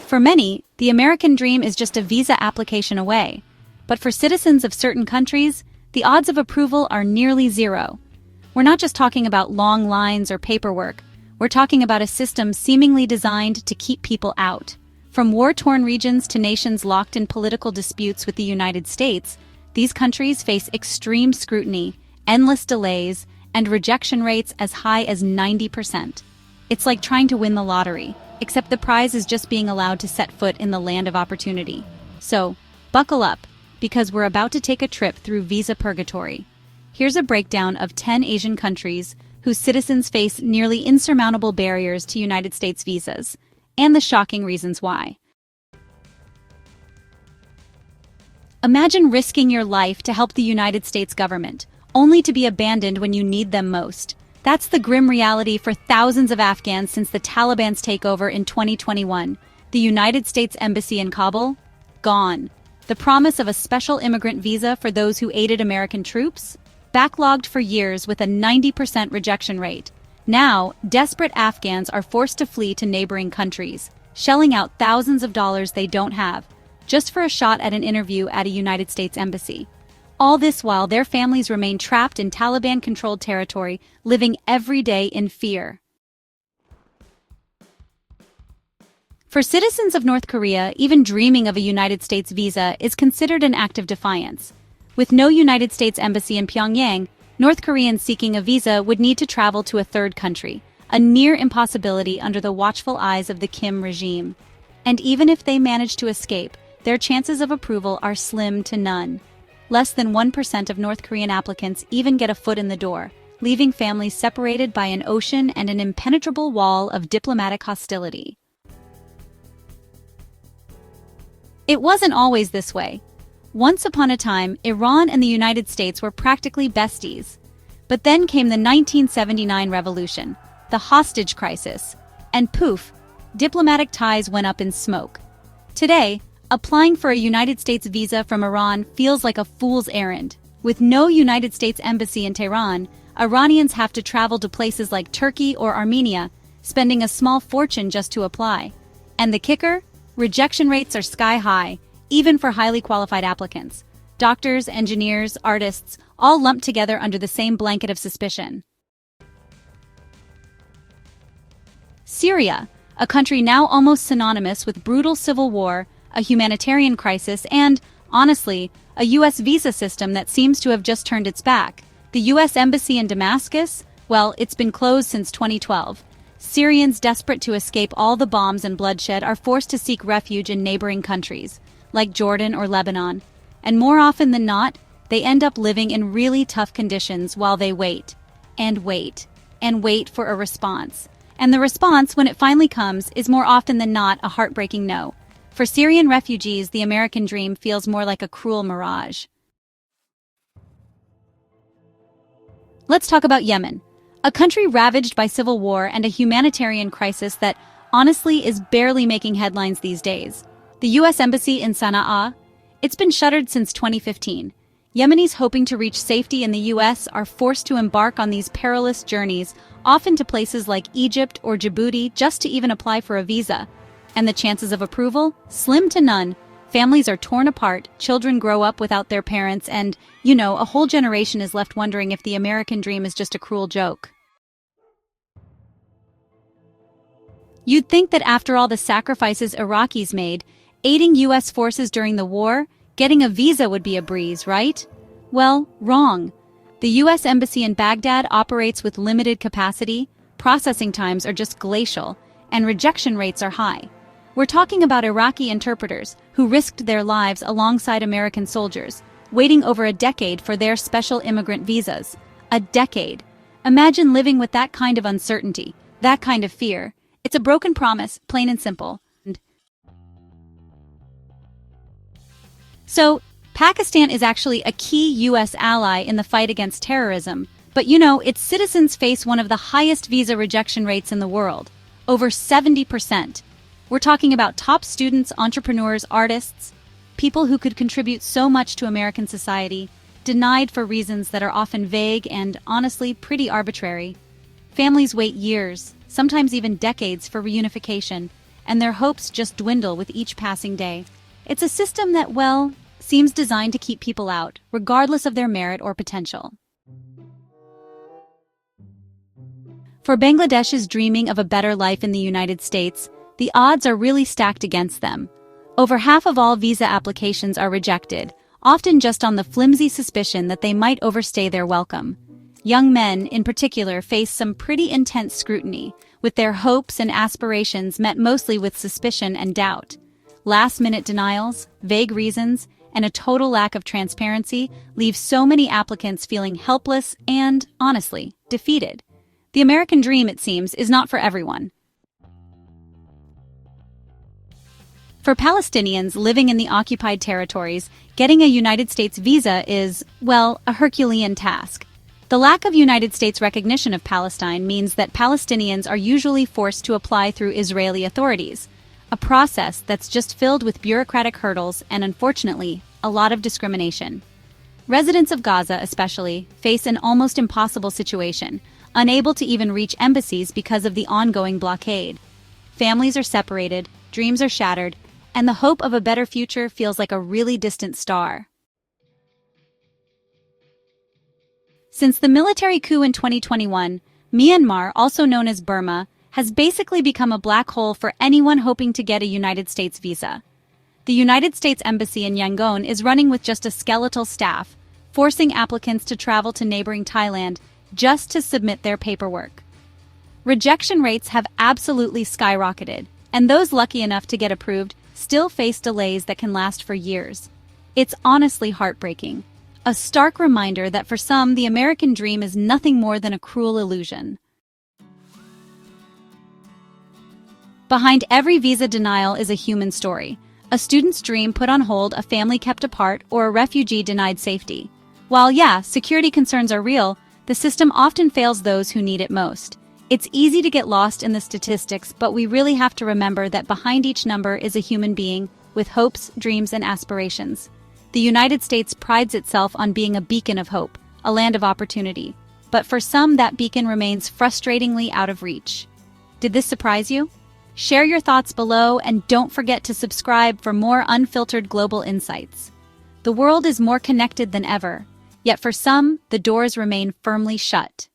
For many, the American dream is just a visa application away. But for citizens of certain countries, the odds of approval are nearly zero. We're not just talking about long lines or paperwork. We're talking about a system seemingly designed to keep people out. From war-torn regions to nations locked in political disputes with the United States, these countries face extreme scrutiny, endless delays, and rejection rates as high as 90%. It's like trying to win the lottery, except the prize is just being allowed to set foot in the land of opportunity. So, buckle up, because we're about to take a trip through visa purgatory. Here's a breakdown of 10 Asian countries whose citizens face nearly insurmountable barriers to United States visas, and the shocking reasons why. Imagine risking your life to help the United States government, only to be abandoned when you need them most. That's the grim reality for thousands of Afghans since the Taliban's takeover in 2021. The United States Embassy in Kabul? Gone. The promise of a special immigrant visa for those who aided American troops? Backlogged for years with a 90% rejection rate. Now, desperate Afghans are forced to flee to neighboring countries, shelling out thousands of dollars they don't have, just for a shot at an interview at a United States embassy. All this while their families remain trapped in Taliban-controlled territory, living every day in fear. For citizens of North Korea, even dreaming of a United States visa is considered an act of defiance. With no United States embassy in Pyongyang, North Koreans seeking a visa would need to travel to a third country, a near impossibility under the watchful eyes of the Kim regime. And even if they manage to escape, their chances of approval are slim to none. Less than 1% of North Korean applicants even get a foot in the door, leaving families separated by an ocean and an impenetrable wall of diplomatic hostility. It wasn't always this way. Once upon a time, Iran and the United States were practically besties. But then came the 1979 revolution, the hostage crisis, and poof, diplomatic ties went up in smoke. Today, applying for a United States visa from Iran feels like a fool's errand. With no United States embassy in Tehran, Iranians have to travel to places like Turkey or Armenia, spending a small fortune just to apply. And the kicker? Rejection rates are sky high, even for highly qualified applicants. Doctors, engineers, artists, all lumped together under the same blanket of suspicion. Syria, a country now almost synonymous with brutal civil war, a humanitarian crisis, and, honestly, a U.S. visa system that seems to have just turned its back. The U.S. Embassy in Damascus? Well, it's been closed since 2012. Syrians desperate to escape all the bombs and bloodshed are forced to seek refuge in neighboring countries, like Jordan or Lebanon. And more often than not, they end up living in really tough conditions while they wait, and wait, and wait for a response. And the response, when it finally comes, is more often than not a heartbreaking no. For Syrian refugees, the American dream feels more like a cruel mirage. Let's talk about Yemen, a country ravaged by civil war and a humanitarian crisis that, honestly, is barely making headlines these days. The U.S. Embassy in Sana'a? It's been shuttered since 2015. Yemenis hoping to reach safety in the U.S. are forced to embark on these perilous journeys, often to places like Egypt or Djibouti, just to even apply for a visa. And the chances of approval? Slim to none. Families are torn apart, children grow up without their parents, and, a whole generation is left wondering if the American dream is just a cruel joke. You'd think that after all the sacrifices Iraqis made, aiding U.S. forces during the war, getting a visa would be a breeze, right? Well, wrong. The U.S. Embassy in Baghdad operates with limited capacity, processing times are just glacial, and rejection rates are high. We're talking about Iraqi interpreters who risked their lives alongside American soldiers, waiting over a decade for their special immigrant visas. A decade. Imagine living with that kind of uncertainty, that kind of fear. It's a broken promise, plain and simple. So, Pakistan is actually a key U.S. ally in the fight against terrorism, but its citizens face one of the highest visa rejection rates in the world, over 70%. We're talking about top students, entrepreneurs, artists, people who could contribute so much to American society, denied for reasons that are often vague and, honestly, pretty arbitrary. Families wait years, sometimes even decades, for reunification, and their hopes just dwindle with each passing day. It's a system that, well, seems designed to keep people out, regardless of their merit or potential. For Bangladesh's dreaming of a better life in the United States, the odds are really stacked against them. Over half of all visa applications are rejected, often just on the flimsy suspicion that they might overstay their welcome. Young men, in particular, face some pretty intense scrutiny, with their hopes and aspirations met mostly with suspicion and doubt. Last-minute denials, vague reasons, and a total lack of transparency leave so many applicants feeling helpless and, honestly, defeated. The American dream, it seems, is not for everyone. For Palestinians living in the occupied territories, getting a United States visa is, well, a Herculean task. The lack of United States recognition of Palestine means that Palestinians are usually forced to apply through Israeli authorities, a process that's just filled with bureaucratic hurdles and, unfortunately, a lot of discrimination. Residents of Gaza, especially, face an almost impossible situation, unable to even reach embassies because of the ongoing blockade. Families are separated, dreams are shattered, and the hope of a better future feels like a really distant star. Since the military coup in 2021, Myanmar, also known as Burma, has basically become a black hole for anyone hoping to get a United States visa. The United States Embassy in Yangon is running with just a skeletal staff, forcing applicants to travel to neighboring Thailand just to submit their paperwork. Rejection rates have absolutely skyrocketed, and those lucky enough to get approved still face delays that can last for years. It's honestly heartbreaking. A stark reminder that for some, the American dream is nothing more than a cruel illusion. Behind every visa denial is a human story. A student's dream put on hold, a family kept apart, or a refugee denied safety. While, yeah, security concerns are real, the system often fails those who need it most. It's easy to get lost in the statistics, but we really have to remember that behind each number is a human being with hopes, dreams, and aspirations. The United States prides itself on being a beacon of hope, a land of opportunity. But for some, that beacon remains frustratingly out of reach. Did this surprise you? Share your thoughts below, and don't forget to subscribe for more unfiltered global insights. The world is more connected than ever, yet for some, the doors remain firmly shut.